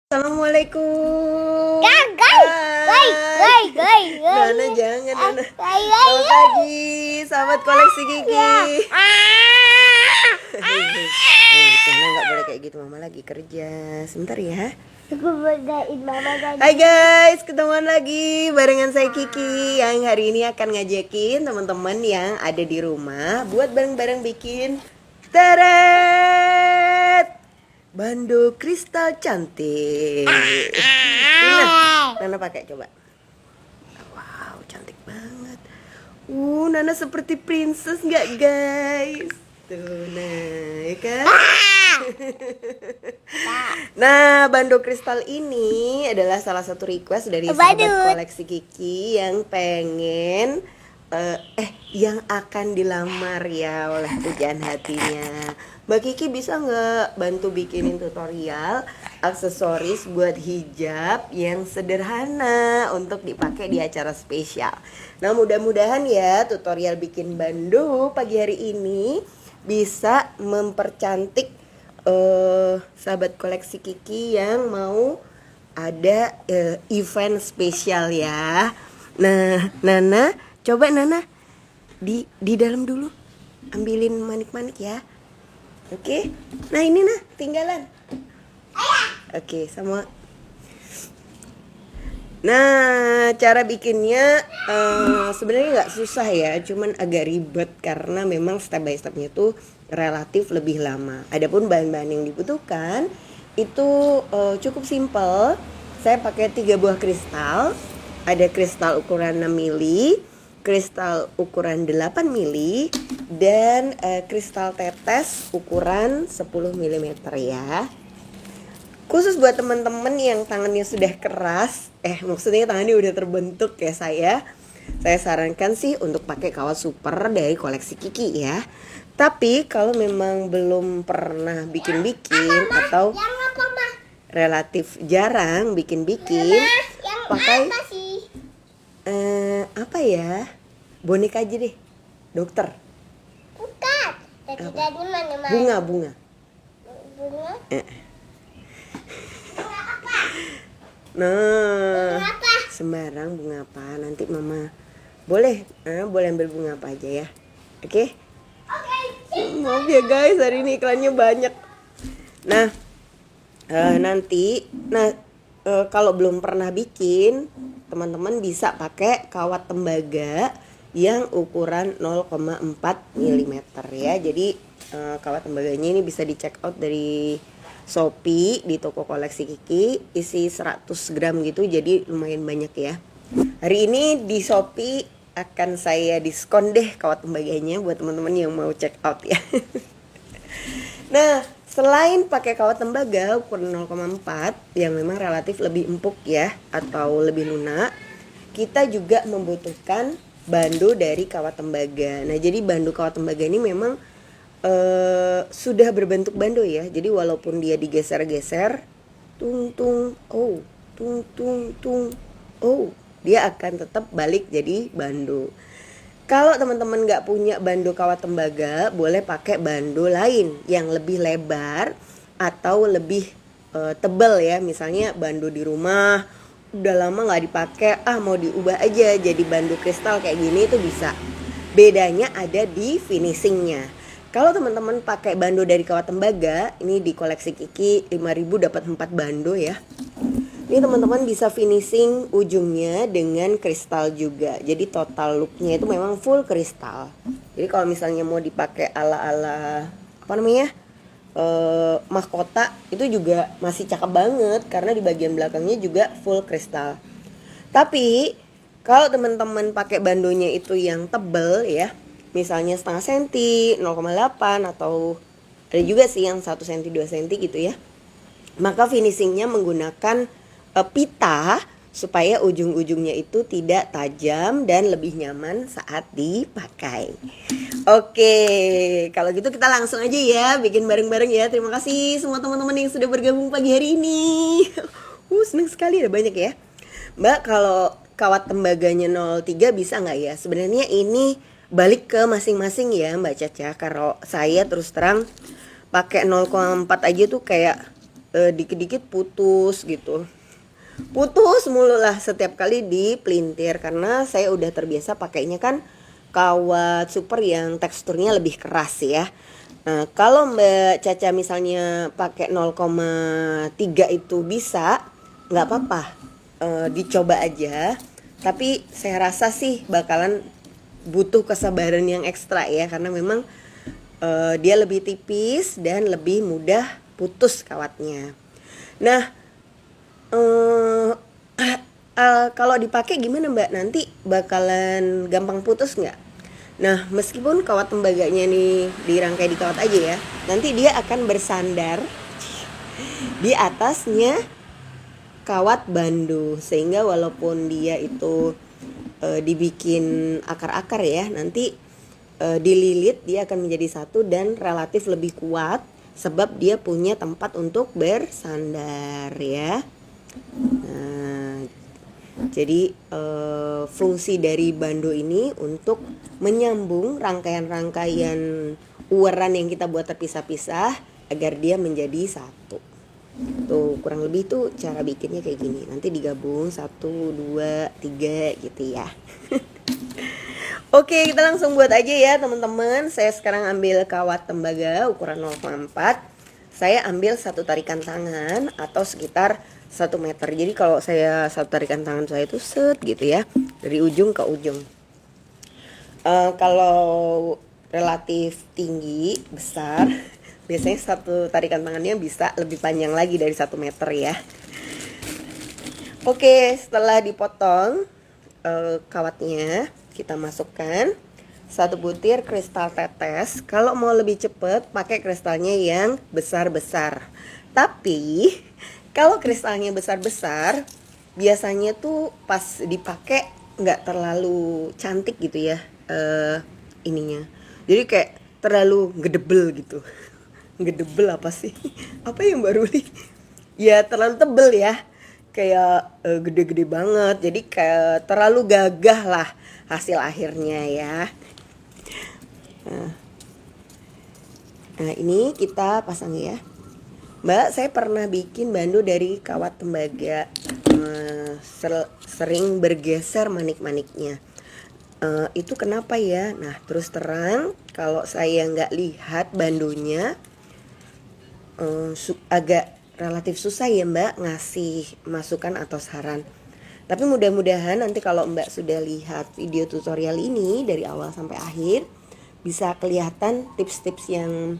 Assalamualaikum. Nana jangan Nana. Selamat pagi, sahabat koleksi gigi. Nana nggak boleh kayak gitu, mama lagi kerja. Sebentar ya. Hai guys, ketemuan lagi barengan saya Kiki yang hari ini akan ngajakin teman-teman yang ada di rumah buat bareng-bareng bikin teret bando kristal cantik. Nana pakai coba. Wow, cantik banget. Nana seperti princess nggak guys? Tuh, nah, ya kan? Nah, bando kristal ini adalah salah satu request dari sahabat koleksi Kiki yang pengen yang akan dilamar ya oleh pujaan hatinya. Mbak Kiki bisa nggak bantu bikinin tutorial aksesoris buat hijab yang sederhana untuk dipakai di acara spesial. Nah, mudah-mudahan ya tutorial bikin bando pagi hari ini bisa mempercantik sahabat koleksi Kiki yang mau ada event spesial ya. Nah, Nana, coba Nana di dalam dulu ambilin manik-manik ya. Oke. Nah, ini nah tinggalan. Oke, sama. Nah, cara bikinnya sebenarnya nggak susah ya, cuman agak ribet karena memang step by stepnya tuh relatif lebih lama. Adapun bahan-bahan yang dibutuhkan itu cukup simple. Saya pakai 3 buah kristal. Ada kristal ukuran 6 mili, kristal ukuran 8 mili, dan kristal tetes ukuran 10 mm ya. Khusus buat teman-teman yang tangannya sudah keras, maksudnya tangannya udah terbentuk kayak saya sarankan sih untuk pakai kawat super dari koleksi Kiki ya. Tapi kalau memang belum pernah bikin-bikin atau relatif jarang bikin-bikin, pakai apa ya? Boneka aja deh, dokter. Bukan. Tadi mana? Bunga. Bunga? Nah, Bunga apa? sembarang bunga apa? Nanti mama boleh ambil bunga apa aja ya. Oke? Maaf ya guys, hari ini iklannya banyak. Nah, kalau belum pernah bikin, teman-teman bisa pakai kawat tembaga yang ukuran 0,4 mm ya. Jadi kawat tembaganya ini bisa di check out dari Shopee di toko koleksi Kiki, isi 100 gram gitu, jadi lumayan banyak ya. Hari ini di Shopee akan saya diskon deh kawat tembaganya buat teman-teman yang mau check out ya. Nah, selain pakai kawat tembaga ukuran 0,4 yang memang relatif lebih empuk ya atau lebih lunak, kita juga membutuhkan bando dari kawat tembaga. Nah, jadi bando kawat tembaga ini memang sudah berbentuk bando ya. Jadi walaupun dia digeser-geser, dia akan tetap balik jadi bando. Kalau teman-teman nggak punya bando kawat tembaga, boleh pakai bando lain yang lebih lebar atau lebih tebal ya. Misalnya bando di rumah udah lama nggak dipakai, mau diubah aja jadi bando kristal kayak gini, itu bisa. Bedanya ada di finishingnya. Kalau teman-teman pakai bando dari kawat tembaga, ini di koleksi Kiki 5.000 dapat 4 bando ya. Ini teman-teman bisa finishing ujungnya dengan kristal juga. Jadi total looknya itu memang full kristal. Jadi kalau misalnya mau dipakai ala-ala mahkota, itu juga masih cakep banget karena di bagian belakangnya juga full kristal. Tapi kalau teman-teman pakai bandonya itu yang tebel ya, misalnya setengah senti, 0,8 atau ada juga sih yang 1 senti 2 senti gitu ya, maka finishingnya menggunakan pita supaya ujung-ujungnya itu tidak tajam dan lebih nyaman saat dipakai. Oke, kalau gitu kita langsung aja ya bikin bareng-bareng ya. Terima kasih semua teman-teman yang sudah bergabung pagi hari ini. Seneng sekali, ada banyak ya. Mbak, kalau kawat tembaganya 0,3 bisa nggak ya? Sebenarnya ini balik ke masing-masing ya Mbak Caca. Kalau saya terus terang pakai 0,4 aja tuh kayak dikit-dikit putus gitu. Putus mulu lah setiap kali dipelintir karena saya udah terbiasa pakainya kan kawat super yang teksturnya lebih keras ya. Nah, kalau Mbak Caca misalnya pakai 0,3 itu bisa, nggak apa-apa, dicoba aja. Tapi saya rasa sih bakalan butuh kesabaran yang ekstra ya, karena memang dia lebih tipis dan lebih mudah putus kawatnya. Nah, kalau dipakai gimana Mbak? Nanti bakalan gampang putus nggak? Nah, meskipun kawat tembaganya nih dirangkai di kawat aja ya, nanti dia akan bersandar di atasnya kawat bando, sehingga walaupun dia itu dibikin akar-akar ya, nanti dililit dia akan menjadi satu dan relatif lebih kuat sebab dia punya tempat untuk bersandar ya. Nah, jadi fungsi dari bando ini untuk menyambung rangkaian-rangkaian uweran yang kita buat terpisah-pisah agar dia menjadi satu. Tuh kurang lebih tuh cara bikinnya kayak gini. Nanti digabung 1, 2, 3 gitu ya. Oke, kita langsung buat aja ya teman-teman. Saya sekarang ambil kawat tembaga ukuran 0,4. Saya ambil satu tarikan tangan atau sekitar 1 meter. Jadi kalau saya satu tarikan tangan saya itu set gitu ya, dari ujung ke ujung. Kalau relatif tinggi besar, biasanya satu tarikan tangannya bisa lebih panjang lagi dari 1 meter ya. Oke, setelah dipotong kawatnya, kita masukkan 1 butir kristal tetes. Kalau mau lebih cepat pakai kristalnya yang besar-besar. Tapi kalau kristalnya besar-besar, biasanya tuh pas dipakai nggak terlalu cantik gitu ya ininya. Jadi kayak terlalu gedebel gitu. Gedebel apa sih? Apa yang Mbak Ruli? Ya terlalu tebel ya. Kayak gede-gede banget. Jadi kayak terlalu gagah lah hasil akhirnya ya. Nah ini kita pasang ya. Mbak, saya pernah bikin bando dari kawat tembaga, sering bergeser manik-maniknya. Itu kenapa ya? Nah terus terang kalau saya nggak lihat bandonya, agak relatif susah ya Mbak ngasih masukan atau saran. Tapi mudah-mudahan nanti kalau Mbak sudah lihat video tutorial ini dari awal sampai akhir, bisa kelihatan tips-tips yang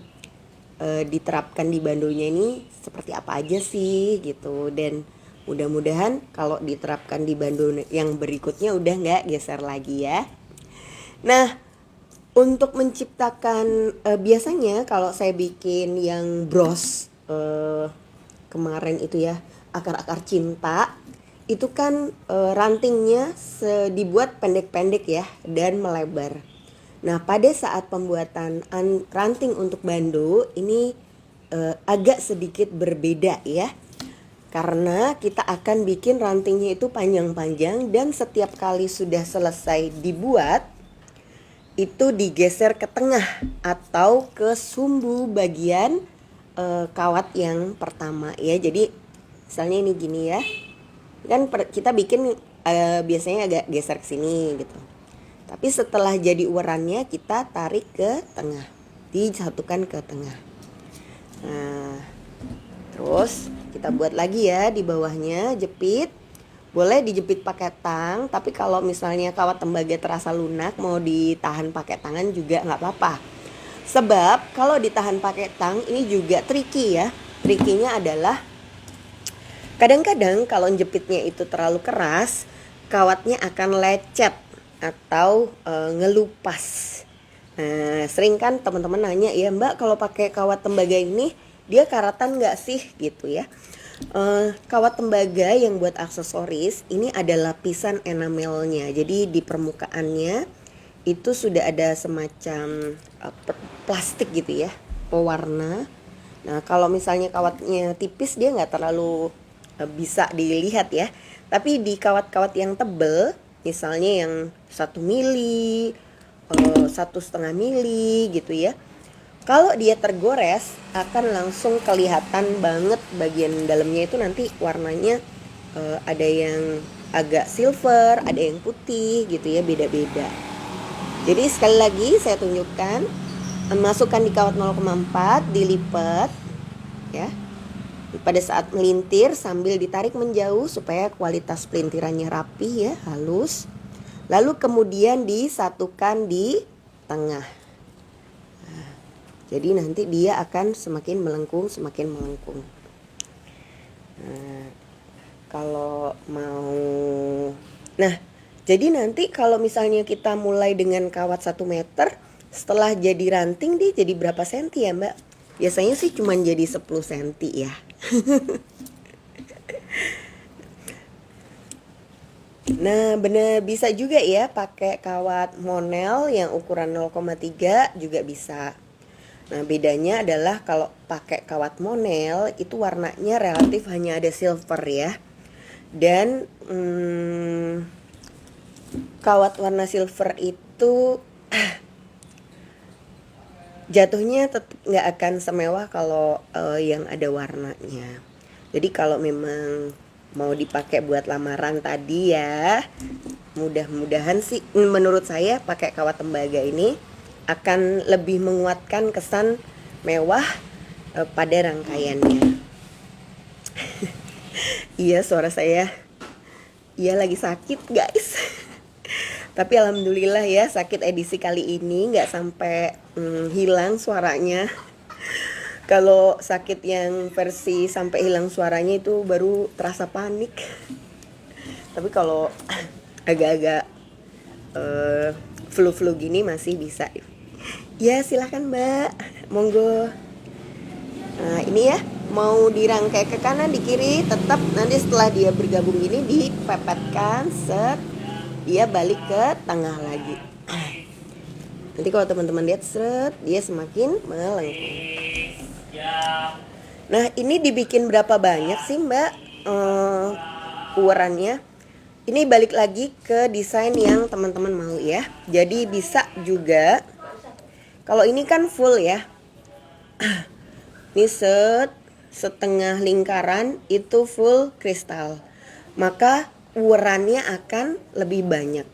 diterapkan di bandonya ini seperti apa aja sih gitu. Dan mudah-mudahan kalau diterapkan di bando yang berikutnya udah nggak geser lagi ya. Nah, untuk menciptakan biasanya kalau saya bikin yang bros kemarin itu ya, akar-akar cinta, itu kan rantingnya dibuat pendek-pendek ya dan melebar. Nah pada saat pembuatan ranting untuk bando ini agak sedikit berbeda ya. Karena kita akan bikin rantingnya itu panjang-panjang dan setiap kali sudah selesai dibuat, itu digeser ke tengah atau ke sumbu bagian kawat yang pertama ya. Jadi misalnya ini gini ya, kan kita bikin biasanya agak geser ke sini gitu. Tapi setelah jadi uwerannya kita tarik ke tengah, disatukan ke tengah. Nah, terus kita buat lagi ya di bawahnya, jepit. Boleh dijepit pakai tang, tapi kalau misalnya kawat tembaga terasa lunak mau ditahan pakai tangan juga nggak apa-apa. Sebab kalau ditahan pakai tang ini juga tricky ya. Trikinya adalah kadang-kadang kalau jepitnya itu terlalu keras, kawatnya akan lecet atau ngelupas. Nah, sering kan teman-teman nanya ya Mbak, kalau pakai kawat tembaga ini dia karatan nggak sih gitu ya. Kawat tembaga yang buat aksesoris ini ada lapisan enamelnya. Jadi di permukaannya itu sudah ada semacam plastik gitu ya, pewarna. Nah kalau misalnya kawatnya tipis dia nggak terlalu bisa dilihat ya. Tapi di kawat-kawat yang tebel, misalnya yang 1 mili, 1,5 mili gitu ya, Kalau dia tergores akan langsung kelihatan banget bagian dalamnya itu nanti warnanya ada yang agak silver, ada yang putih gitu ya, beda-beda. Jadi sekali lagi saya tunjukkan, masukkan di kawat 0,4, dilipat ya. Pada saat melintir sambil ditarik menjauh supaya kualitas pelintirannya rapi ya, halus. Lalu kemudian disatukan di tengah. Jadi nanti dia akan semakin melengkung, semakin melengkung. Nah, kalau mau, nah jadi nanti kalau misalnya kita mulai dengan kawat 1 meter, setelah jadi ranting dia jadi berapa senti ya Mbak? Biasanya sih cuma jadi 10 senti ya. Nah bener, bisa juga ya pakai kawat monel yang ukuran 0,3 juga bisa. Nah bedanya adalah kalau pakai kawat monel itu warnanya relatif hanya ada silver ya. Dan kawat warna silver itu jatuhnya tetap nggak akan semewah kalau yang ada warnanya. Jadi kalau memang mau dipakai buat lamaran tadi ya, mudah-mudahan sih menurut saya pakai kawat tembaga ini akan lebih menguatkan kesan mewah pada rangkaiannya. Iya suara saya, iya lagi sakit guys. Tapi alhamdulillah ya sakit edisi kali ini nggak sampai hilang suaranya. Kalau sakit yang versi sampai hilang suaranya itu baru terasa panik. Tapi kalau agak-agak flu-flu gini masih bisa. Ya silahkan Mbak, monggo. Nah ini ya, mau dirangkai ke kanan di kiri, tetap nanti setelah dia bergabung gini dipepetkan, set, dia balik ke tengah lagi. Nanti kalau teman-teman lihat seret, dia semakin melengkung. Nah ini dibikin berapa banyak sih Mbak ukurannya? Ini balik lagi ke desain yang teman-teman mau ya. Jadi bisa juga, kalau ini kan full ya. Ini setengah lingkaran itu full kristal. Maka ukurannya akan lebih banyak.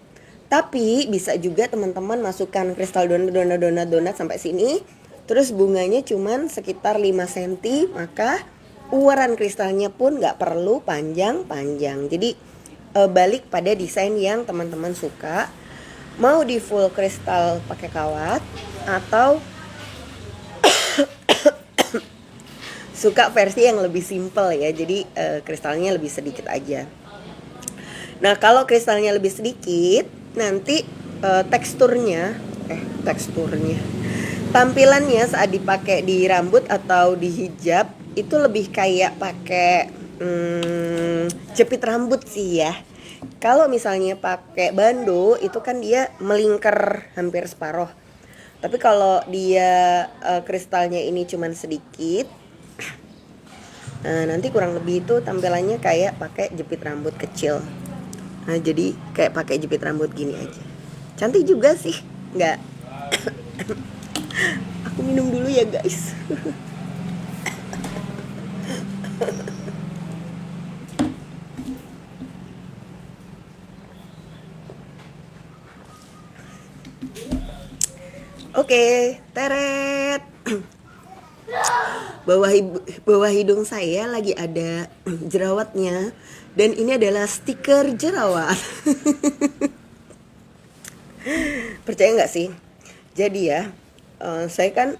Tapi bisa juga teman-teman masukkan kristal donat sampai sini. Terus bunganya cuman sekitar 5 cm. Maka ukuran kristalnya pun gak perlu panjang-panjang. Jadi balik pada desain yang teman-teman suka. Mau di full kristal pakai kawat, atau suka versi yang lebih simple ya. Jadi kristalnya lebih sedikit aja. Nah kalau kristalnya lebih sedikit, nanti teksturnya tampilannya saat dipakai di rambut atau di hijab itu lebih kayak pakai jepit rambut sih ya. Kalau misalnya pakai bando itu kan dia melingkar hampir separuh. Tapi kalau dia kristalnya ini cuman sedikit, nah nanti kurang lebih itu tampilannya kayak pakai jepit rambut kecil. Nah jadi kayak pakai jepit rambut gini aja. Cantik juga sih, nggak? Aku minum dulu ya guys. Oke, teret. Bawah hidung saya lagi ada jerawatnya. Dan ini adalah stiker jerawat. Percaya nggak sih? Jadi ya, saya kan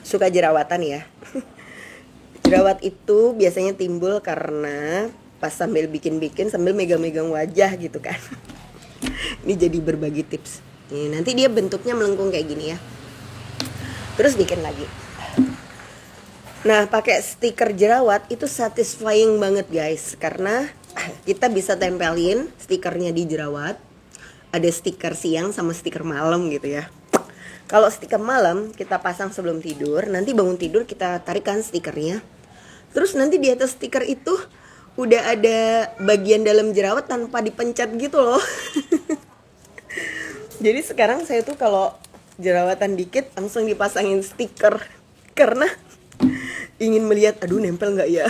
suka jerawatan ya. Jerawat itu biasanya timbul karena pas sambil bikin-bikin sambil megang-megang wajah gitu kan. Ini jadi berbagi tips. Nih, nanti dia bentuknya melengkung kayak gini ya. Terus bikin lagi. Nah, pakai stiker jerawat itu satisfying banget guys, karena kita bisa tempelin stikernya di jerawat. Ada stiker siang sama stiker malam gitu ya. Kalau stiker malam kita pasang sebelum tidur, nanti bangun tidur kita tarikan stikernya. Terus nanti di atas stiker itu udah ada bagian dalam jerawat tanpa dipencet gitu loh. Jadi sekarang saya tuh kalau jerawatan dikit langsung dipasangin stiker karena ingin melihat, aduh nempel nggak ya.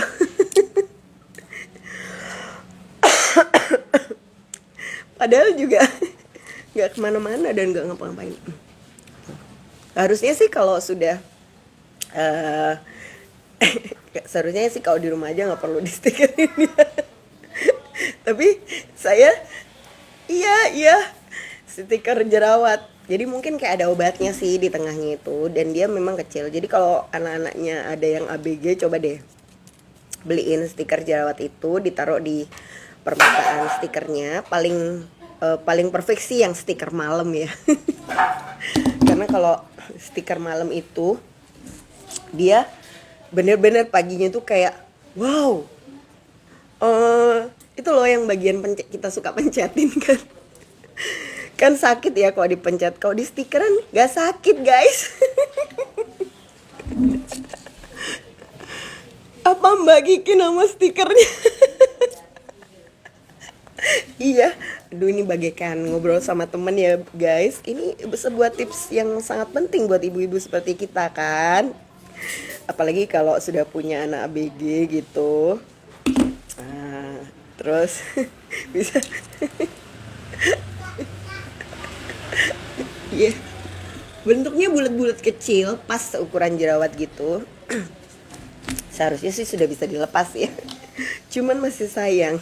Padahal juga nggak kemana-mana dan nggak ngapa-ngapain. Harusnya sih kalau sudah seharusnya sih kalau di rumah aja nggak perlu di stikerin ya. Tapi saya iya stiker jerawat. Jadi mungkin kayak ada obatnya sih di tengahnya itu, dan dia memang kecil. Jadi kalau anak-anaknya ada yang ABG, coba deh beliin stiker jerawat itu, ditaruh di permukaan stikernya. Paling perfect sih yang stiker malam ya. Karena kalau stiker malam itu dia bener-bener paginya tuh kayak wow. Itu loh yang bagian kita suka pencetin kan. Kan sakit ya kalau dipencet. Kalau di stikeran gak sakit guys. Apa Mbak Kiki nama stikernya? Iya. Aduh, ini bagaikan ngobrol sama temen ya guys. Ini sebuah tips yang sangat penting buat ibu-ibu seperti kita kan. Apalagi kalau sudah punya anak ABG gitu. Terus bisa iya. Bentuknya bulat-bulat kecil, pas ukuran jerawat gitu. Seharusnya sih sudah bisa dilepas ya. Cuman masih sayang.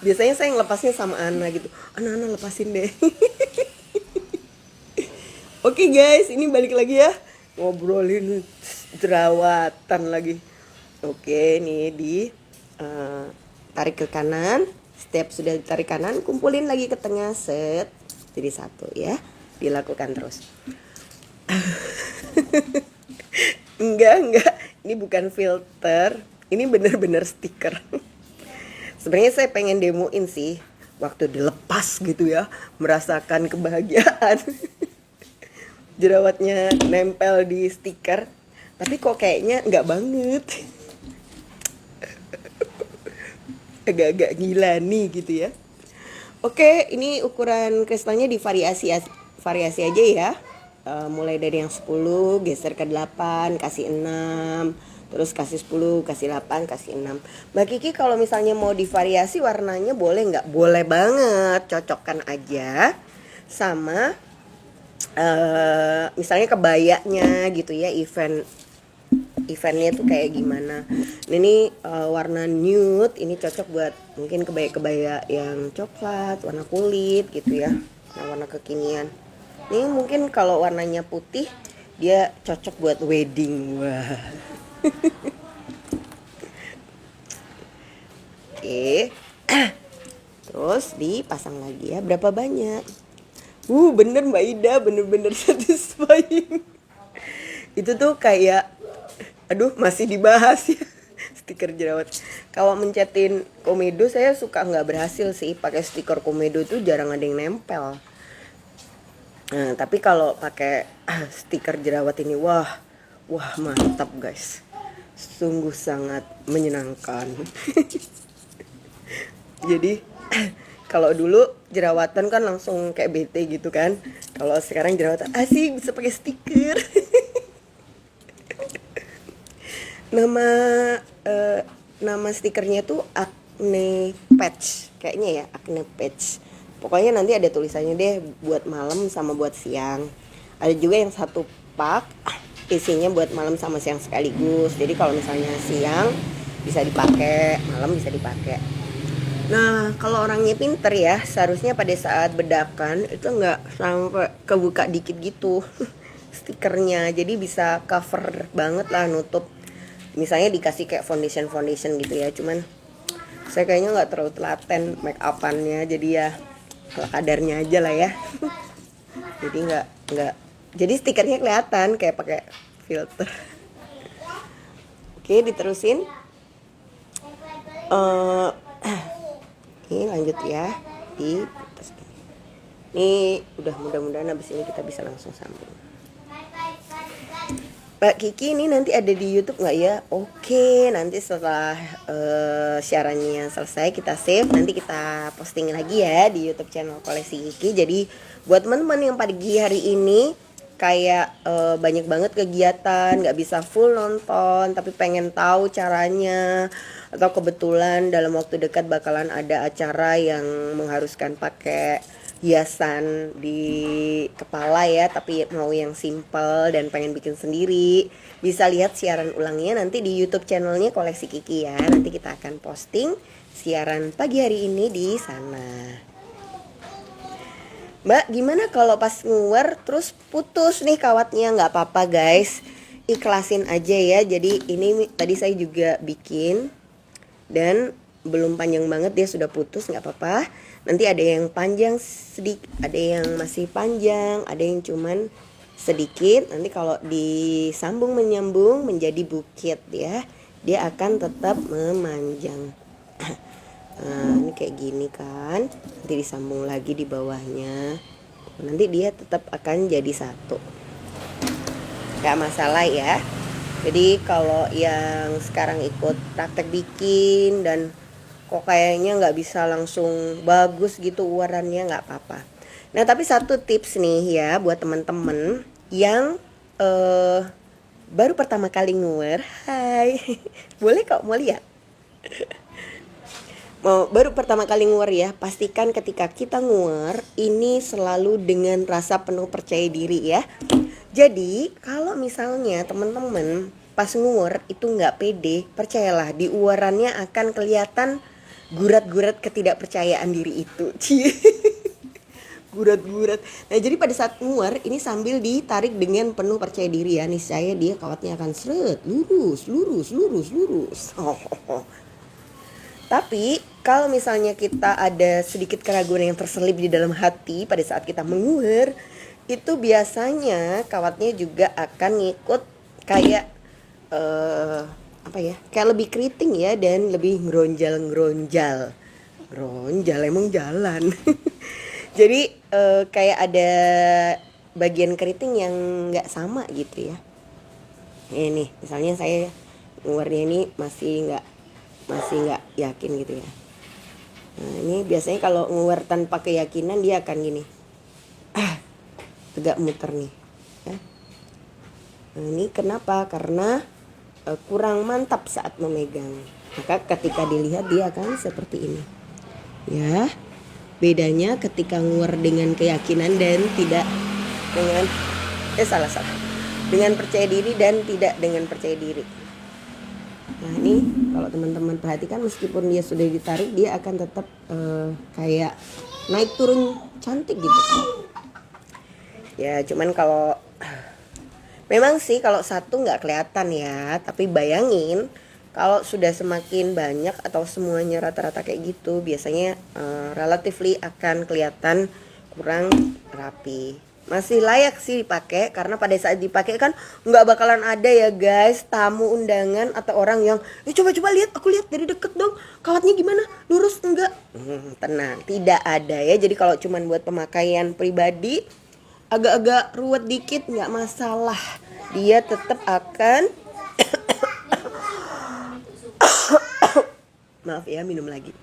Biasanya saya ngelepasnya sama Ana gitu. Ana lepasin deh. Oke guys, ini balik lagi ya. Ngobrolin jerawatan lagi. Oke, nih tarik ke kanan. Setiap sudah ditarik kanan, kumpulin lagi ke tengah, set. Jadi satu ya. Dilakukan terus. Enggak. Ini bukan filter. Ini bener-bener stiker. Sebenarnya saya pengen demoin sih waktu dilepas gitu ya, merasakan kebahagiaan. Jerawatnya nempel di stiker. Tapi kok kayaknya enggak banget. Agak-agak gila nih gitu ya. Oke, ini ukuran kristalnya divariasi aja ya. Mulai dari yang 10, geser ke 8, kasih 6, terus kasih 10, kasih 8, kasih 6. Mbak Kiki kalau misalnya mau divariasi warnanya boleh nggak? Boleh banget, cocokkan aja sama misalnya kebayanya gitu ya, eventnya tuh kayak gimana. Ini warna nude, ini cocok buat mungkin kebaya-kebaya yang coklat, warna kulit gitu ya. Nah, warna kekinian. Ini mungkin kalau warnanya putih dia cocok buat wedding. Wah. Oke. Terus dipasang lagi ya. Berapa banyak? Bener Mbak Ida, bener-bener satisfying. Itu tuh kayak, aduh masih dibahas ya. Stiker jerawat. Kalau mencetin komedo saya suka nggak berhasil sih. Pakai stiker komedo tuh jarang ada yang nempel. Nah, tapi kalau pakai stiker jerawat ini, wah mantap guys. Sungguh sangat menyenangkan. Jadi kalau dulu jerawatan kan langsung kayak bete gitu kan. Kalau sekarang jerawatan asik bisa pakai stiker. Nama stikernya tuh acne patch kayaknya ya, acne patch. Pokoknya nanti ada tulisannya deh buat malam sama buat siang. Ada juga yang satu pak isinya buat malam sama siang sekaligus. Jadi kalau misalnya siang bisa dipakai, malam bisa dipakai. Nah, kalau orangnya pinter ya, seharusnya pada saat bedakan itu nggak sampai kebuka dikit gitu stikernya. Jadi bisa cover banget lah, nutup. Misalnya dikasih kayak foundation gitu ya. Cuman saya kayaknya nggak terlalu telaten make upannya, jadi ya kalau kadarnya aja lah ya. Jadi nggak jadi stikernya kelihatan kayak pakai filter. Oke, diterusin. Ini lanjut ya. Ini udah, mudah-mudahan habis ini kita bisa langsung sambung. Mbak Kiki ini nanti ada di YouTube nggak ya? Oke, nanti setelah siarannya selesai kita save, nanti kita posting lagi ya di YouTube channel Koleksi Kiki. Jadi buat teman-teman yang pagi hari ini kayak banyak banget kegiatan, nggak bisa full nonton, tapi pengen tahu caranya, atau kebetulan dalam waktu dekat bakalan ada acara yang mengharuskan pakai hiasan di kepala ya, tapi mau yang simple dan pengen bikin sendiri, bisa lihat siaran ulangnya nanti di YouTube channelnya Koleksi Kiki ya. Nanti kita akan posting siaran pagi hari ini di sana. Mbak, gimana kalau pas nguwer terus putus nih kawatnya? Nggak apa-apa guys, ikhlasin aja ya. Jadi ini tadi saya juga bikin dan belum panjang banget, dia sudah putus, nggak apa-apa. Nanti ada yang panjang sedikit, ada yang masih panjang, ada yang cuman sedikit. Nanti kalau disambung menyambung menjadi bukit ya, dia akan tetap memanjang. Nah, ini kayak gini kan, nanti disambung lagi di bawahnya, nanti dia tetap akan jadi satu, gak masalah ya. Jadi kalau yang sekarang ikut praktek bikin dan kok kayaknya gak bisa langsung bagus gitu uwarannya, gak apa-apa. Nah tapi satu tips nih ya buat teman-teman yang baru pertama kali nguwer. Hai, boleh kok, mau lihat? Baru pertama kali nguwer ya, pastikan ketika kita nguwer ini selalu dengan rasa penuh percaya diri ya. Jadi kalau misalnya teman-teman pas nguwer itu nggak pede, percayalah di uwarannya akan kelihatan gurat-gurat ketidakpercayaan diri itu. Gurat-gurat. Nah jadi pada saat nguwer ini sambil ditarik dengan penuh percaya diri ya, nih saya dia kawatnya akan seret, lurus. Tapi kalau misalnya kita ada sedikit keraguan yang terselip di dalam hati pada saat kita menguwer, itu biasanya kawatnya juga akan ngikut kayak kayak lebih keriting ya, dan lebih ngeronjal emang jalan. Jadi kayak ada bagian keriting yang nggak sama gitu ya. Ini misalnya saya nguwernya ini masih nggak yakin gitu ya. Nah ini biasanya kalau nguwer tanpa keyakinan dia akan gini, agak muter nih ya. Nah ini kenapa? Karena kurang mantap saat memegang. Maka ketika dilihat dia akan seperti ini ya. Bedanya ketika nguwer dengan keyakinan dan tidak dengan dengan percaya diri dan tidak dengan percaya diri. Nah ini kalau teman-teman perhatikan, meskipun dia sudah ditarik, dia akan tetap kayak naik turun cantik gitu. Ya cuman kalau memang sih kalau satu nggak kelihatan ya, tapi bayangin kalau sudah semakin banyak atau semuanya rata-rata kayak gitu, biasanya relatively akan kelihatan kurang rapi. Masih layak sih dipakai, karena pada saat dipakai kan nggak bakalan ada ya guys tamu undangan atau orang yang coba lihat, aku lihat dari deket dong kawatnya gimana, lurus enggak. Tenang, tidak ada ya. Jadi kalau cuman buat pemakaian pribadi agak-agak ruwet dikit nggak masalah, dia tetap akan maaf ya, minum lagi.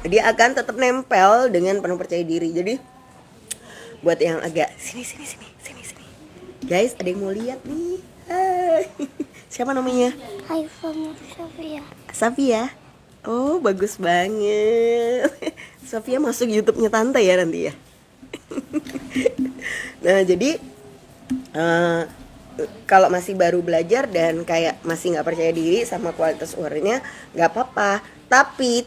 Dia akan tetap nempel dengan penuh percaya diri. Jadi buat yang agak sini. Guys, ada yang mau lihat nih. Hai. Siapa namanya? Hai, Safia. Oh, bagus banget. Safia masuk YouTube-nya Tante ya nanti ya. Nah, jadi kalau masih baru belajar dan kayak masih nggak percaya diri sama kualitas uwarnya, nggak apa-apa. Tapi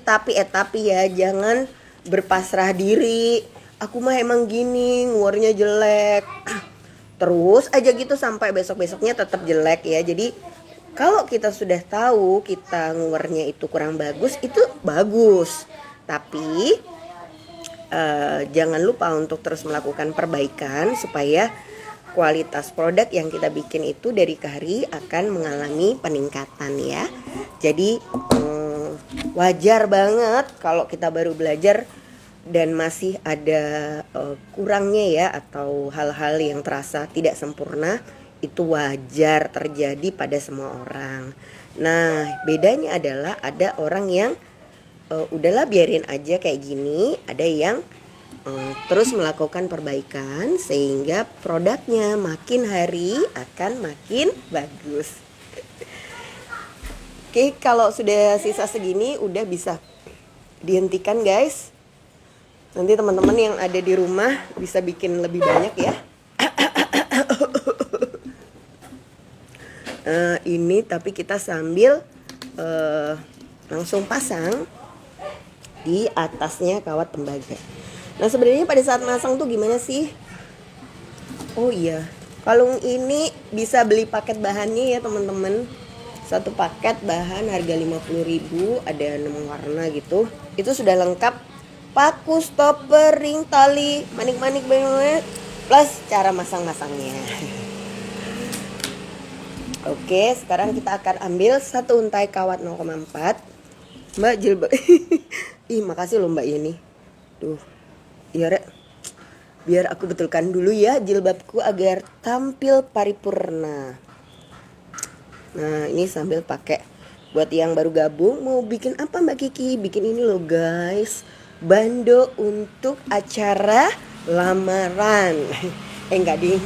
ya jangan berpasrah diri. Aku mah emang gini, nguwarnya jelek. Terus aja gitu sampai besok-besoknya tetap jelek ya. Jadi kalau kita sudah tahu kita nguwarnya itu kurang bagus, itu bagus. Tapi jangan lupa untuk terus melakukan perbaikan supaya kualitas produk yang kita bikin itu dari ke hari akan mengalami peningkatan ya. Jadi wajar banget kalau kita baru belajar dan masih ada kurangnya ya, atau hal-hal yang terasa tidak sempurna, itu wajar terjadi pada semua orang. Nah bedanya adalah ada orang yang udahlah biarin aja kayak gini. Ada yang terus melakukan perbaikan sehingga produknya makin hari akan makin bagus. Oke, kalau sudah sisa segini udah bisa dihentikan guys. Nanti teman-teman yang ada di rumah bisa bikin lebih banyak ya. Ini tapi kita sambil langsung pasang di atasnya kawat tembaga. Nah sebenarnya pada saat masang tuh gimana sih? Oh iya, kalung ini bisa beli paket bahannya ya teman-teman. Satu paket bahan harga 50.000, ada 6 warna gitu. Itu sudah lengkap paku, stopper, ring, tali, manik-manik, plus cara masang-masangnya. Oke, sekarang kita akan ambil satu untai kawat 0,4. Mbak jilbab. Ih, makasih loh Mbak ini. Tuh. Iya, Rek. Biar aku betulkan dulu ya jilbabku agar tampil paripurna. Nah, ini sambil pakai. Buat yang baru gabung, mau bikin apa Mbak Kiki? Bikin ini loh guys. Bando untuk acara lamaran. Enggak ding.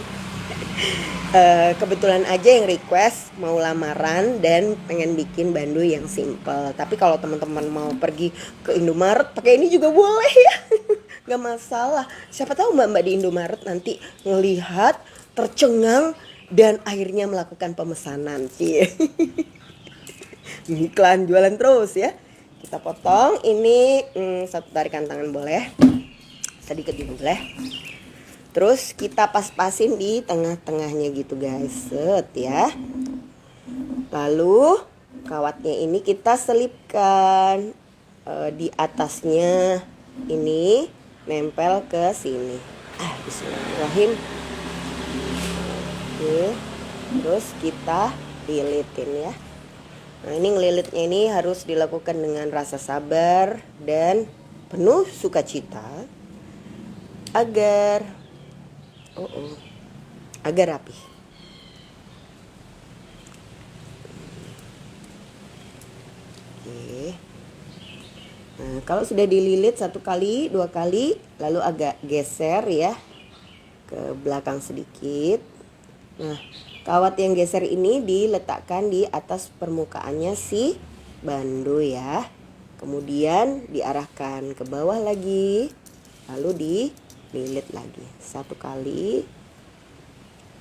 Kebetulan aja yang request mau lamaran dan pengen bikin bando yang simple. Tapi kalau teman-teman mau pergi ke Indomaret pakai ini juga boleh ya. Gak masalah. Siapa tahu mbak-mbak di Indomaret nanti ngelihat, tercengang dan akhirnya melakukan pemesanan. Iklan jualan terus ya. Kita potong ini satu tarikan tangan boleh, sedikit juga boleh. Terus kita pas-pasin di tengah-tengahnya gitu guys, set ya. Lalu kawatnya ini kita selipkan di atasnya, ini nempel ke sini. Bismillahirrahmanirrahim. Oke, terus kita lilitin ya. Nah ini ngelilitnya ini harus dilakukan dengan rasa sabar dan penuh sukacita agar agar rapi. Oke. Nah, kalau sudah dililit 1 kali, 2 kali, lalu agak geser ya ke belakang sedikit. Nah, kawat yang geser ini diletakkan di atas permukaannya si bando ya. Kemudian diarahkan ke bawah lagi, lalu dililit lagi 1 kali,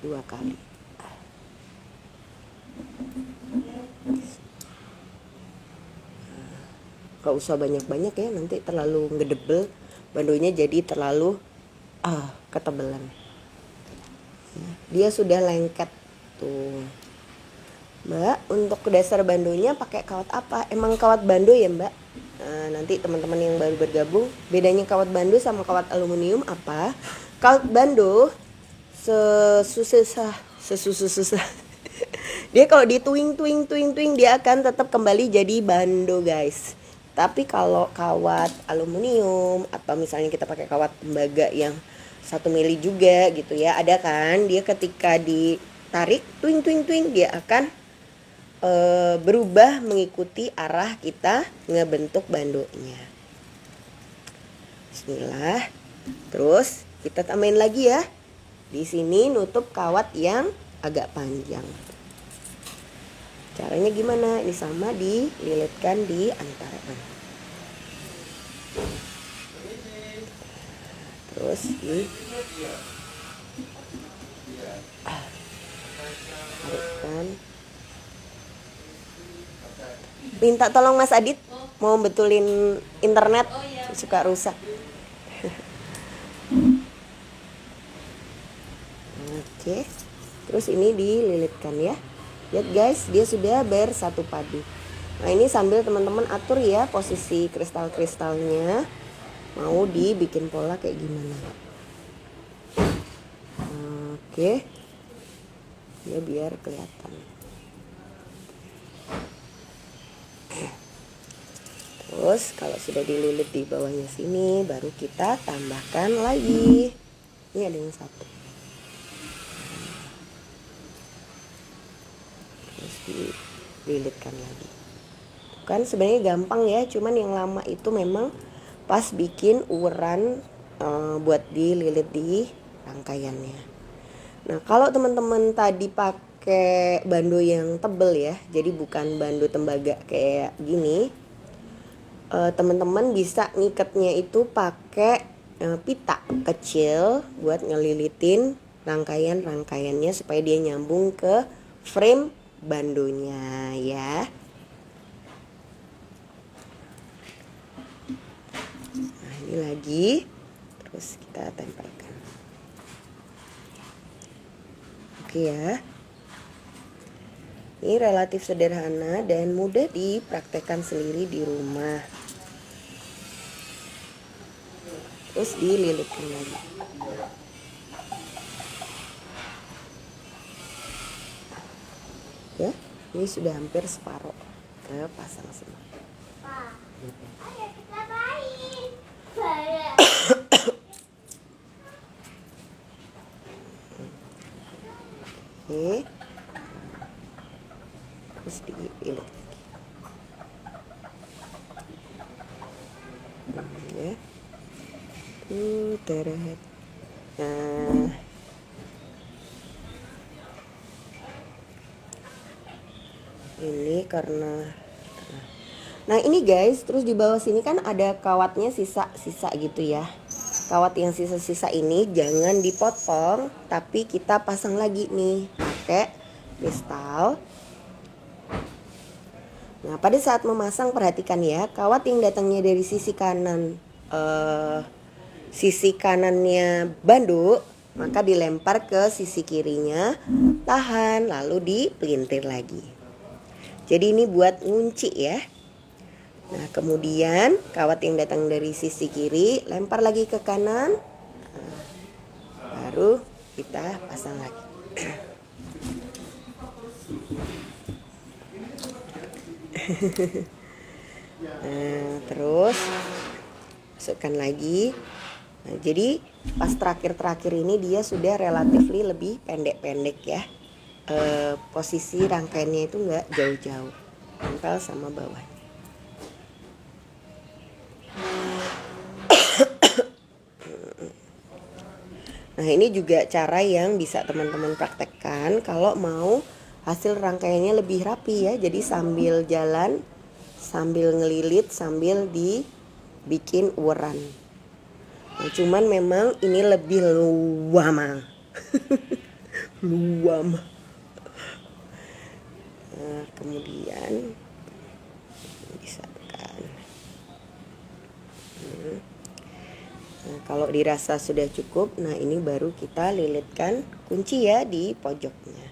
2 kali. Gak usah banyak-banyak ya, nanti terlalu ngedebel, bandonya jadi terlalu ketebelan. Dia sudah lengket tuh. Mbak, untuk dasar bandonya pakai kawat apa? Emang kawat bando ya Mbak? Nah, nanti teman-teman yang baru bergabung, bedanya kawat bando sama kawat aluminium apa? Kawat bando sesusah. Dia kalau dituing dia akan tetap kembali jadi bando guys. Tapi kalau kawat aluminium atau misalnya kita pakai kawat tembaga yang 1 mili juga gitu ya, ada kan dia ketika ditarik tuing dia akan berubah mengikuti arah kita ngebentuk bandonya. Bismillah. Terus kita tambahin lagi ya. Di sini nutup kawat yang agak panjang. Caranya gimana? Ini sama dililitkan di antara. Terus tarikkan. Minta tolong Mas Adit mau betulin internet, suka rusak. Oke. Terus ini dililitkan ya. Lihat guys, dia sudah bersatu padu. Nah ini sambil teman-teman atur ya posisi kristal-kristalnya, mau dibikin pola kayak gimana. Oke. Ya biar kelihatan. Terus kalau sudah dililit di bawahnya sini, baru kita tambahkan lagi. Ini ada yang 1. Terus dililitkan lagi. kan. Sebenarnya gampang ya, cuman yang lama itu memang pas bikin uran buat dililit di rangkaiannya. Nah, kalau teman-teman tadi pakai bando yang tebel ya, jadi bukan bando tembaga kayak gini, teman-teman bisa ngikatnya itu pakai pita kecil buat ngelilitin rangkaian-rangkaiannya supaya dia nyambung ke frame bandonya ya. Nah, ini lagi, terus kita tempelkan. Oke ya. Ini relatif sederhana dan mudah dipraktekkan sendiri di rumah. Terus dililitkan lagi. Ya, ini sudah hampir separuh kepasang semua. Ayo kita main. Oke. Terus dililit lagi. Ya. Teret. Nah. Ini karena nah ini guys, terus di bawah sini kan ada kawatnya sisa-sisa gitu ya. Kawat yang sisa-sisa ini jangan dipotong, tapi kita pasang lagi nih pakai kristal. Nah, pada saat memasang perhatikan ya, kawat yang datangnya dari sisi kanan, sisi kanannya bando, maka dilempar ke sisi kirinya, tahan, lalu dipelintir lagi. Jadi ini buat ngunci ya. Nah, kemudian kawat yang datang dari sisi kiri lempar lagi ke kanan. Nah, baru kita pasang lagi. Nah, terus masukkan lagi. Nah, jadi pas terakhir-terakhir ini dia sudah relatif lebih pendek-pendek ya. Posisi rangkaiannya itu nggak jauh-jauh, nempel sama bawah. Nah, ini juga cara yang bisa teman-teman praktekkan kalau mau hasil rangkaiannya lebih rapi ya. Jadi sambil jalan, sambil ngelilit, sambil dibikin uran. Nah, cuman memang ini lebih luam. Luam. Nah, kemudian disatukan. Nah, kalau dirasa sudah cukup, nah ini baru kita lilitkan kunci ya di pojoknya.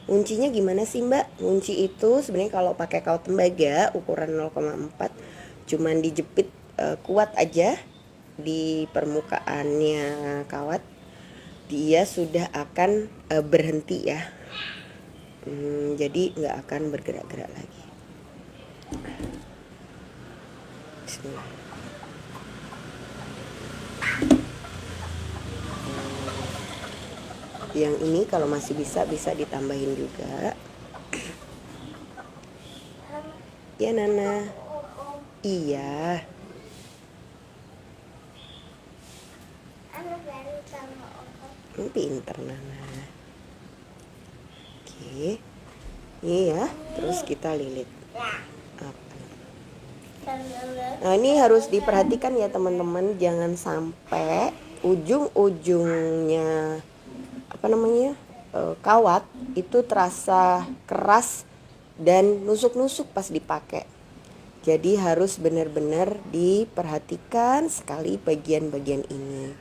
Kuncinya gimana sih Mbak? Kunci itu sebenarnya kalau pakai kawat tembaga ukuran 0,4 cuman dijepit kuat aja di permukaannya kawat, dia sudah akan berhenti ya. Jadi nggak akan bergerak-gerak lagi. Bismillah. Yang ini kalau masih bisa ditambahin juga. Ya Nana. Iya. Pinter Nana. Oke. Ini ya, terus kita lilit. Nah, ini harus diperhatikan ya teman-teman, jangan sampai ujung-ujungnya kawat itu terasa keras dan nusuk-nusuk pas dipakai. Jadi harus benar-benar diperhatikan sekali bagian-bagian ini.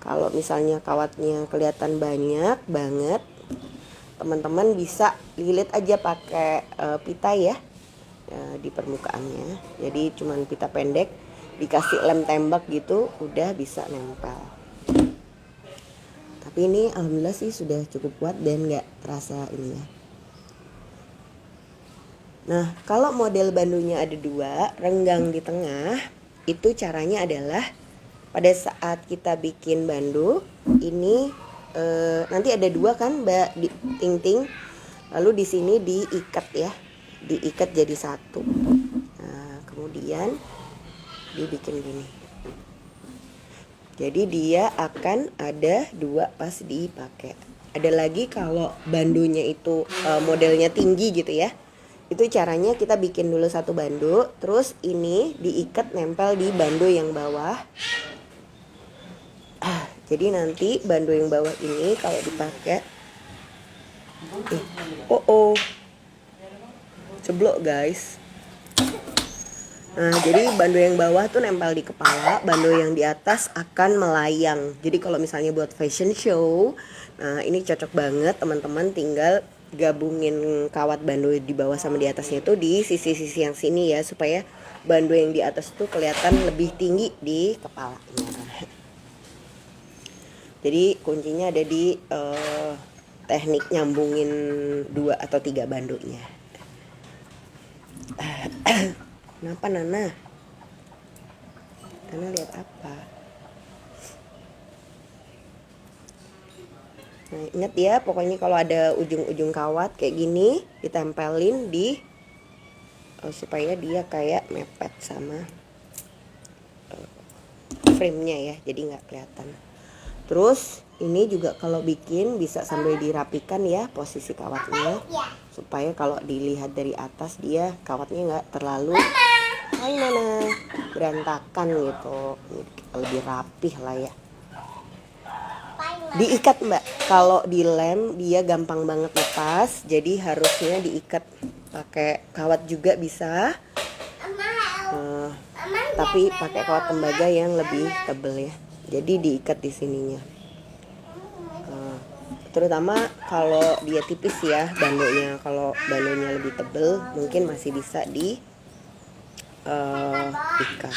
Kalau misalnya kawatnya kelihatan banyak banget, teman-teman bisa lilit aja pakai pita ya di permukaannya. Jadi cuman pita pendek, dikasih lem tembak gitu, udah bisa nempel. Tapi ini alhamdulillah sih sudah cukup kuat dan nggak terasa ini ya. Nah, kalau model bandonya ada dua, renggang di tengah, itu caranya adalah pada saat kita bikin bando ini nanti ada dua kan Mbak Ting Ting, lalu di sini diikat ya, diikat jadi satu. Nah, kemudian dibikin gini. Jadi dia akan ada 2 pas dipakai. Ada lagi kalau bandonya itu modelnya tinggi gitu ya. Itu caranya kita bikin dulu 1 bando, terus ini diikat nempel di bando yang bawah. Jadi nanti bando yang bawah ini kalau dipakai ceblok guys. Nah, jadi bando yang bawah tuh nempel di kepala, bando yang di atas akan melayang. Jadi kalau misalnya buat fashion show, nah ini cocok banget teman-teman, tinggal gabungin kawat bando di bawah sama di atasnya itu di sisi-sisi yang sini ya, supaya bando yang di atas tuh kelihatan lebih tinggi di kepalanya. Jadi kuncinya ada di teknik nyambungin 2 atau 3 bandonya. Kenapa Nana? Nana lihat apa? Nah, ingat ya, pokoknya kalau ada ujung-ujung kawat kayak gini ditempelin di supaya dia kayak mepet sama frame-nya ya, jadi nggak kelihatan. Terus ini juga kalau bikin bisa sambil dirapikan ya posisi kawatnya, supaya kalau dilihat dari atas dia kawatnya nggak terlalu berantakan gitu, lebih rapih lah ya. Diikat Mbak, kalau dilem dia gampang banget lepas, jadi harusnya diikat pakai kawat juga bisa, tapi pakai kawat tembaga yang lebih tebel ya. Jadi diikat di sininya. Terutama kalau dia tipis ya bandonya. Kalau bandonya lebih tebel mungkin masih bisa ikat.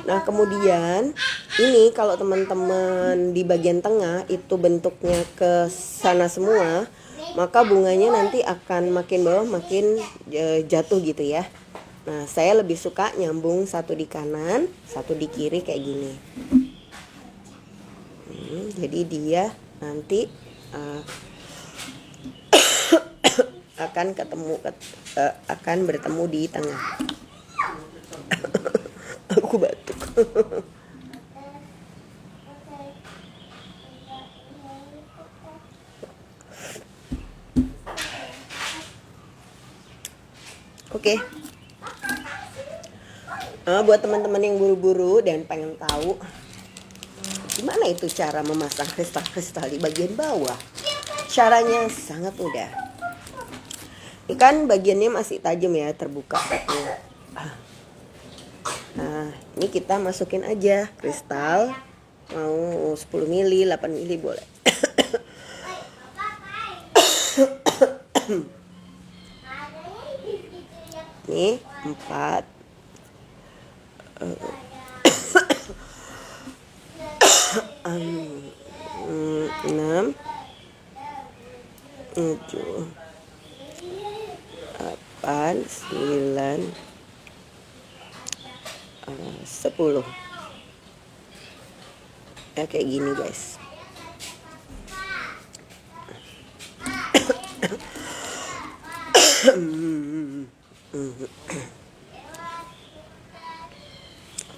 Nah kemudian ini kalau teman-teman di bagian tengah itu bentuknya ke sana semua, maka bunganya nanti akan makin bawah makin jatuh gitu ya. Nah saya lebih suka nyambung 1 di kanan, 1 di kiri kayak gini. Jadi dia nanti akan bertemu di tengah. Aku batuk. Oke. Buat teman-teman yang buru-buru dan pengen tahu gimana itu cara memasang kristal-kristal di bagian bawah, caranya sangat mudah. Ini kan bagiannya masih tajam ya, terbuka. Nah, ini kita masukin aja kristal, mau 10 mili, 8 mili boleh. Nih 4 6 7 8 9 10 ya, kayak gini guys.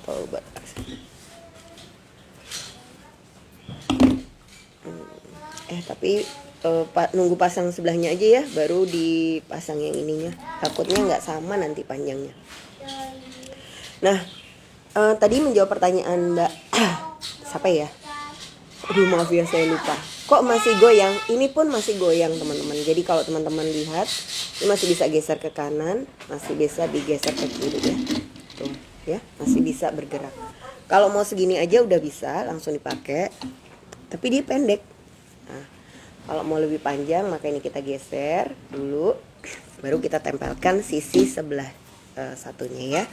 Apa obat? Tapi nunggu pasang sebelahnya aja ya, baru dipasang yang ininya. Takutnya nggak sama nanti panjangnya. Nah, tadi menjawab pertanyaan Mbak siapa ya? Aduh maaf ya saya lupa. Kok masih goyang? Ini pun masih goyang teman-teman. Jadi kalau teman-teman lihat, ini masih bisa geser ke kanan, masih bisa digeser ke kiri ya. Tuh ya, masih bisa bergerak. Kalau mau segini aja udah bisa langsung dipakai. Tapi dia pendek. Nah, kalau mau lebih panjang maka ini kita geser dulu, baru kita tempelkan sisi sebelah satunya ya.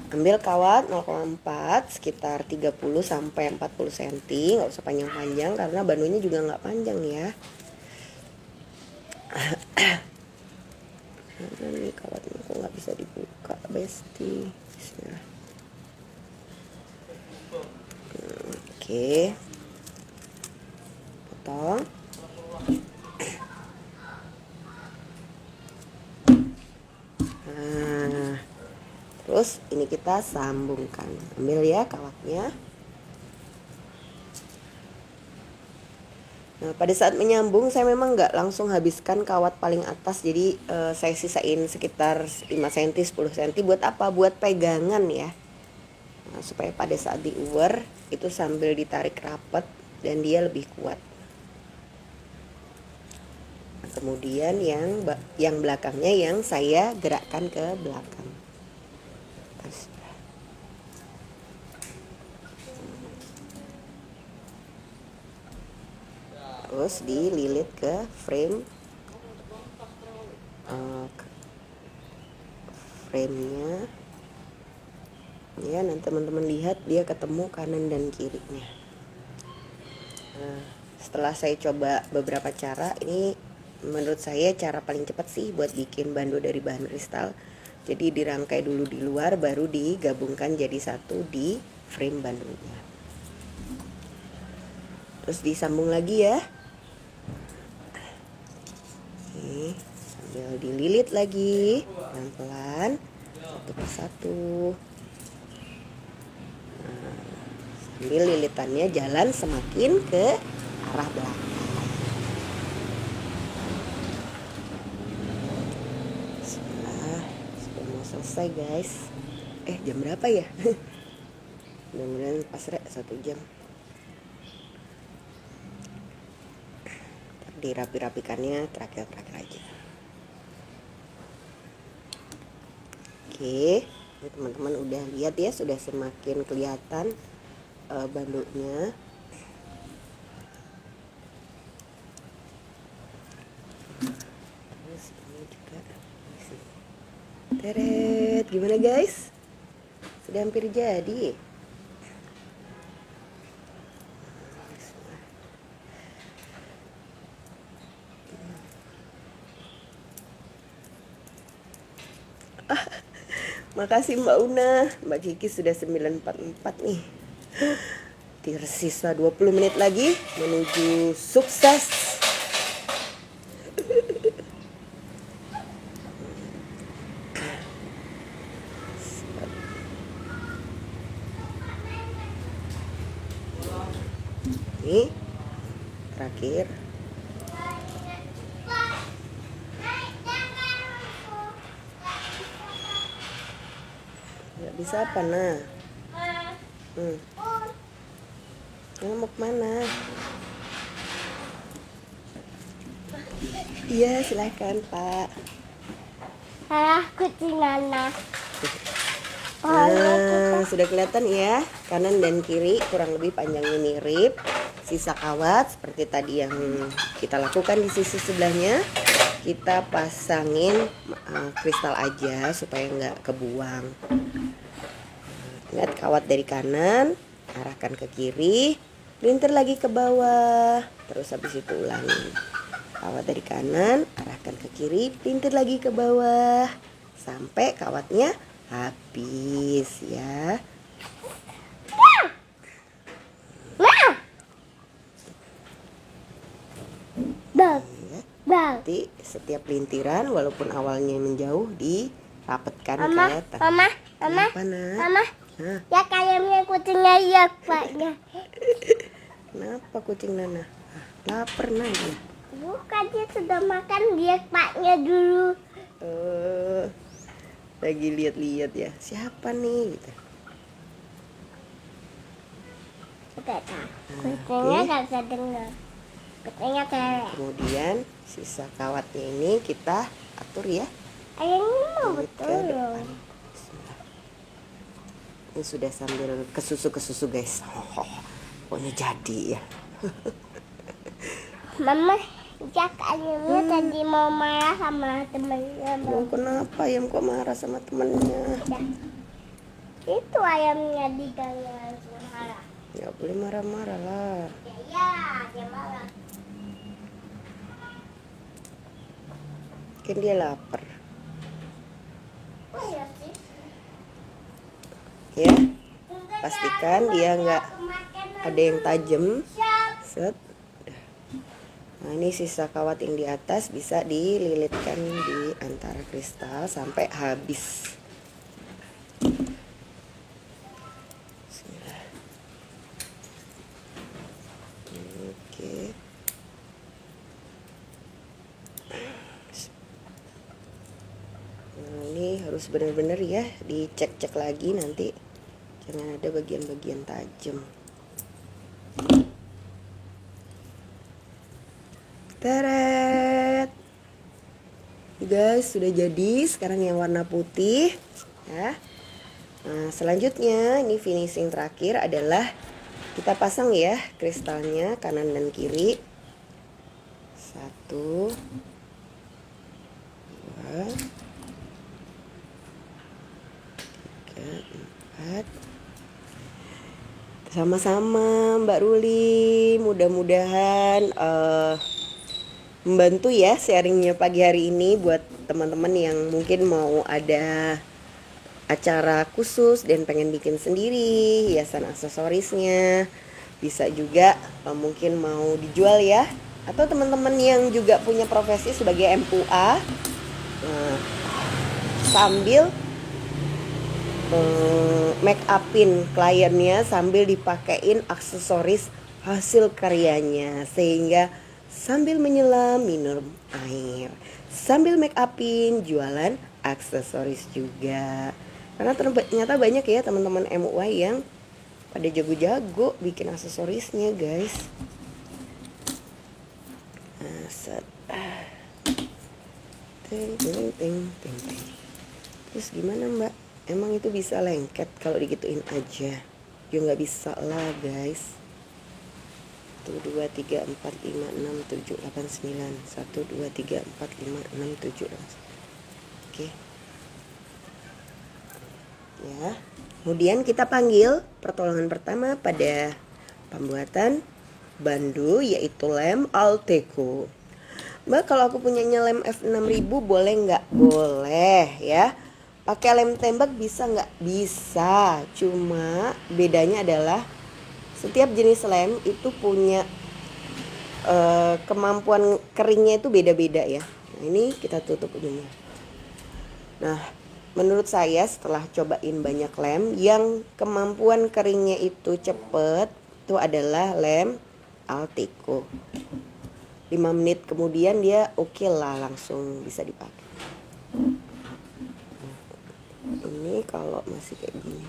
Ambil kawat 0,4 sekitar 30 sampai 40 cm, nggak usah panjang-panjang karena bandonya juga nggak panjang ya. Nah, ini kawatnya kok nggak bisa dibuka, Besti. Bismillah. Oke. Potong. Terus ini kita sambungkan. Ambil ya kawatnya. Nah, pada saat menyambung saya memang nggak langsung habiskan kawat paling atas. Jadi saya sisain sekitar 5 cm 10 cm buat apa? Buat pegangan ya. Nah, supaya pada saat diuwer itu sambil ditarik rapat dan dia lebih kuat. Nah, kemudian yang belakangnya yang saya gerakkan ke belakang. Terus dililit ke frame frame-nya ya. Nanti teman-teman lihat dia ketemu kanan dan kirinya. Nah, setelah saya coba beberapa cara, ini menurut saya cara paling cepat sih buat bikin bando dari bahan kristal. Jadi dirangkai dulu di luar, baru digabungkan jadi satu di frame bandonya. Terus disambung lagi ya. Oke, sambil dililit lagi pelan-pelan satu persatu. Nah, sambil lilitannya jalan semakin ke arah belakang. Sudah mau selesai guys. Jam berapa ya? Mudah-mudahan pas 1 jam. Dirapi-rapikannya terakhir-terakhir aja. Oke, ini teman-teman udah lihat ya, sudah semakin kelihatan bandonya. Terus ini juga teret, gimana guys? Sudah hampir jadi. Makasih Mbak Una, Mbak Kiki sudah 944 nih. Tersisa 20 menit lagi menuju sukses. Ini terakhir. Nggak bisa apa nah? Mau kemana? Iya silahkan Pak. Kucing Nana. Sudah kelihatan ya, kanan dan kiri kurang lebih panjangnya mirip. Sisa kawat seperti tadi yang kita lakukan di sisi sebelahnya, kita pasangin kristal aja supaya nggak kebuang. Lihat kawat dari kanan, arahkan ke kiri, lintir lagi ke bawah, terus habis itu ulangi. Kawat dari kanan, arahkan ke kiri, lintir lagi ke bawah, sampai kawatnya habis ya. Nanti setiap lintiran walaupun awalnya menjauh dirapetkan ke tengah. Mama, ya kayaknya kucingnya ya paknya. Kenapa kucing Nana? Lapar Nana. Bukan, dia sudah makan, dia paknya dulu. Lagi lihat-lihat ya, siapa nih gitu. Kucingnya nggak bisa dengar. Kucingnya cewek. Kemudian sisa kawatnya ini kita atur ya. Ayahnya mau Lilit ke betul. depan. Ini sudah sambil kesusu guys. Pokoknya jadi ya. Mama, Jak ayamnya tadi mau marah sama temennya. Ayam kenapa ayam kok marah sama temennya? Itu ayamnya di dalam marah. Ya boleh marah-marah lah. Ya, dia marah. Mungkin dia lapar. Oh iya sih. Ya, pastikan dia nggak ada yang tajam. Set. Nah ini sisa kawat yang di atas bisa dililitkan di antara kristal sampai habis. Nah, ini harus benar-benar ya dicek-cek lagi nanti, jangan ada bagian-bagian tajam. Teret, guys, sudah jadi. Sekarang yang warna putih ya. Nah, selanjutnya ini finishing terakhir adalah kita pasang ya kristalnya kanan dan kiri. 1, 2, 3, 4. Sama-sama Mbak Ruli, mudah-mudahan membantu ya sharingnya pagi hari ini buat teman-teman yang mungkin mau ada acara khusus dan pengen bikin sendiri hiasan aksesorisnya. Bisa juga mungkin mau dijual ya, atau teman-teman yang juga punya profesi sebagai MUA, sambil make upin kliennya sambil dipakein aksesoris hasil karyanya, sehingga sambil menyelam minum air, sambil make upin jualan aksesoris juga. Karena ternyata banyak ya teman-teman MUI yang pada jago-jago bikin aksesorisnya, guys. Nah, set. Terus gimana Mbak? Emang itu bisa lengket kalau digituin aja? Ya nggak bisa lah, guys. 1, 2, 3, 4, 5, 6, 7, 8, 9. 1, 2, 3, 4, 5, 6, 7, 8. Oke. Ya. Kemudian kita panggil pertolongan pertama pada pembuatan bandu, yaitu lem Alteco. Mbak, kalau aku punyanya lem F6000 boleh nggak? Boleh ya. Pakai lem tembak bisa nggak? Bisa. Cuma bedanya adalah setiap jenis lem itu punya kemampuan keringnya itu beda-beda ya. Nah, ini kita tutup ujungnya. Nah, menurut saya setelah cobain banyak lem, yang kemampuan keringnya itu cepet itu adalah lem Alteco. 5 menit kemudian dia oke lah, langsung bisa dipakai. Ini kalau masih kayak gini.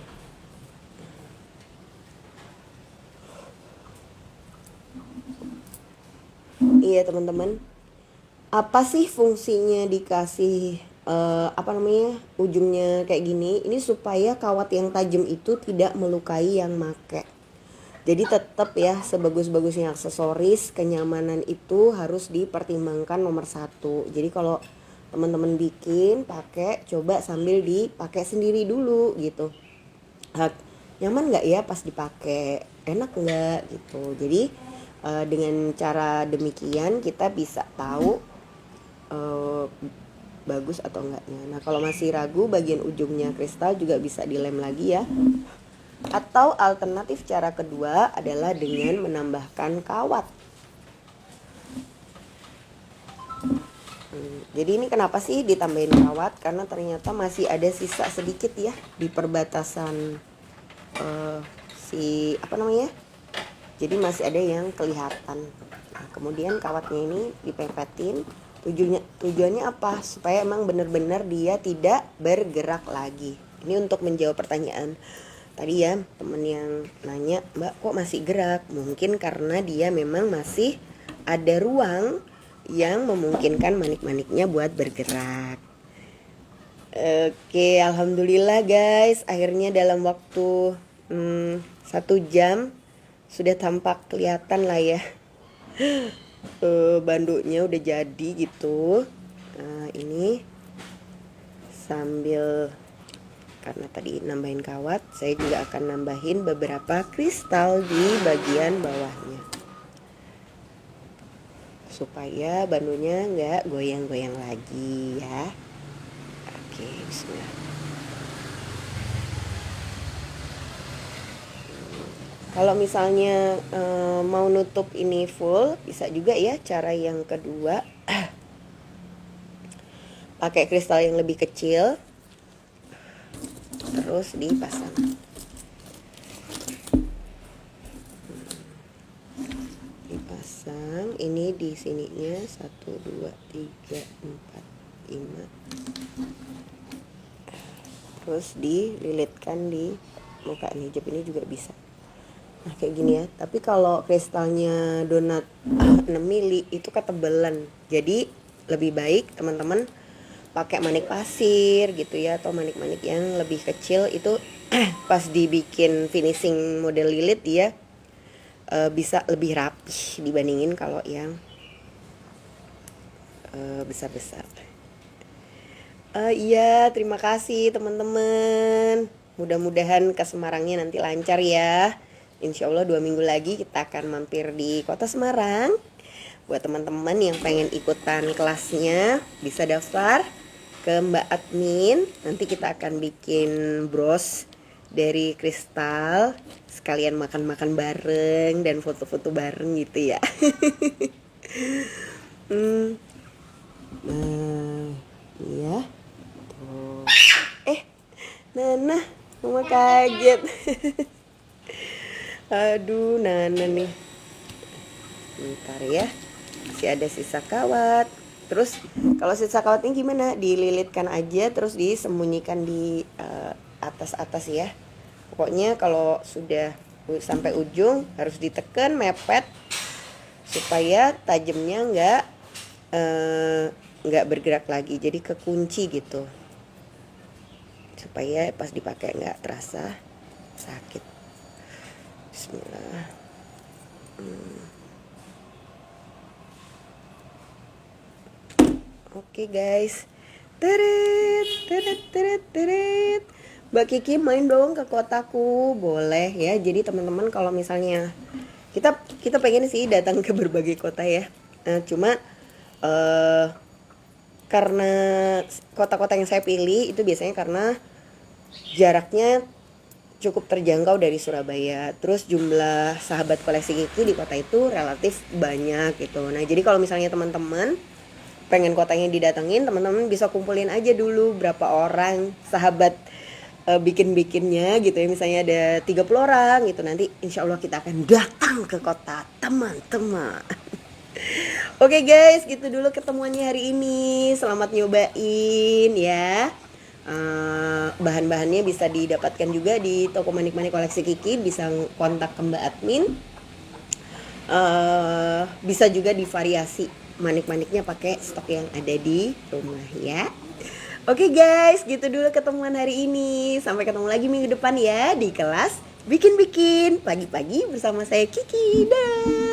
Iya teman-teman, apa sih fungsinya dikasih ujungnya kayak gini? Ini supaya kawat yang tajam itu tidak melukai yang make. Jadi tetap ya, sebagus-bagusnya aksesoris, kenyamanan itu harus dipertimbangkan nomor 1. Jadi kalau teman-teman bikin pakai, coba sambil dipakai sendiri dulu gitu. Nyaman nggak ya pas dipakai, enak nggak gitu. Jadi dengan cara demikian kita bisa tahu bagus atau enggaknya. Nah, kalau masih ragu bagian ujungnya kristal juga bisa dilem lagi ya. Atau alternatif cara kedua adalah dengan menambahkan kawat. Jadi ini kenapa sih ditambahin kawat? Karena ternyata masih ada sisa sedikit ya di perbatasan jadi masih ada yang kelihatan. Nah, kemudian kawatnya ini dipepetin. Tujuannya apa? Supaya emang benar-benar dia tidak bergerak lagi. Ini untuk menjawab pertanyaan tadi ya, temen yang nanya, Mbak kok masih gerak? Mungkin karena dia memang masih ada ruang yang memungkinkan manik-maniknya buat bergerak. Oke, alhamdulillah guys, akhirnya dalam waktu 1 jam sudah tampak kelihatan lah ya. Banduknya udah jadi gitu. Nah, ini sambil, karena tadi nambahin kawat, saya juga akan nambahin beberapa kristal di bagian bawahnya supaya bandunya nggak goyang-goyang lagi ya. Oke, bismillah. Kalau misalnya mau nutup ini full, bisa juga ya cara yang kedua. Pakai kristal yang lebih kecil, terus dipasang. Dipasang, ini di sininya 1, 2, 3, 4, 5, terus dililitkan di muka nih. Hijab ini juga bisa. Nah kayak gini ya. Tapi kalau kristalnya donat 6 mili itu ketebalan. Jadi lebih baik teman-teman pakai manik pasir gitu ya, atau manik-manik yang lebih kecil. Itu pas dibikin finishing model lilit dia bisa lebih rapih dibandingin kalau yang besar-besar. Iya, terima kasih teman-teman. Mudah-mudahan ke Semarangnya nanti lancar ya. Insya Allah 2 minggu lagi kita akan mampir di kota Semarang. Buat teman-teman yang pengen ikutan kelasnya bisa daftar ke Mbak Admin. Nanti kita akan bikin bros dari kristal, sekalian makan-makan bareng dan foto-foto bareng gitu ya. Nah, iya. Tuh. Nana, mama kaget. Aduh, Nana nih. Bentar ya. Masih ada sisa kawat. Terus kalau sisa kawatnya gimana? Dililitkan aja terus disembunyikan di atas-atas ya. Pokoknya kalau sudah sampai ujung harus ditekan mepet supaya tajamnya nggak bergerak lagi, jadi kekunci gitu, supaya pas dipakai nggak terasa sakit. Bismillah. Oke guys, teret. Mbak Kiki main dong ke kotaku, boleh ya. Jadi teman-teman kalau misalnya kita pengen sih datang ke berbagai kota ya. Cuma karena kota-kota yang saya pilih itu biasanya karena jaraknya cukup terjangkau dari Surabaya. Terus jumlah sahabat koleksi Kiki di kota itu relatif banyak gitu. Nah jadi kalau misalnya teman-teman pengen kotanya didatengin, teman-teman bisa kumpulin aja dulu berapa orang sahabat bikin-bikinnya gitu ya. Misalnya ada 30 orang gitu, nanti insya Allah kita akan datang ke kota teman-teman. Oke guys, gitu dulu ketemuannya hari ini. Selamat nyobain ya. Bahan-bahannya bisa didapatkan juga di toko manik-manik koleksi Kiki. Bisa kontak ke Mbak Admin. Bisa juga divariasi manik-maniknya pakai stok yang ada di rumah ya. Oke guys, gitu dulu ketemuan hari ini. Sampai ketemu lagi minggu depan ya di kelas bikin-bikin pagi-pagi bersama saya Kiki. Dah.